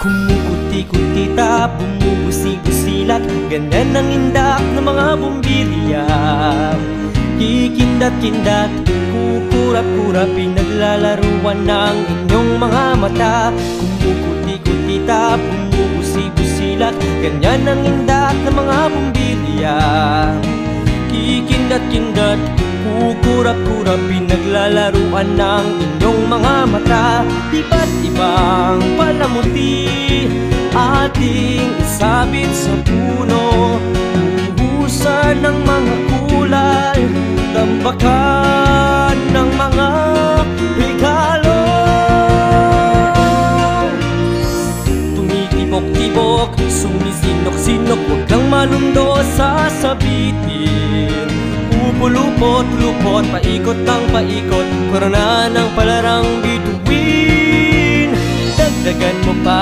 Kumukuti-kutita, bumubusi-busilat, ganyan ang indak ng mga bumbilya. Kikindat-kindat, kukurap-kurap, pinaglalaruan ng inyong mga mata. Kumukuti-kutita, bumubusi-busilat, ganyan ang indak ng mga bumbilya. Kikindat-kindat, kukurap-kurap, pinaglalaruan ng inyong mga mata. Iba't ibang palamuti ating isabit sa puno, uhusan ng mga kulay, tambakan ng mga regalo. Tumitibok-tibok, sumisinok-sinok, huwag kang malundo sa sabitin. Pupulupot-lupot, paikot ng paikot, korona ng palarang bituin. Dagdagan mo pa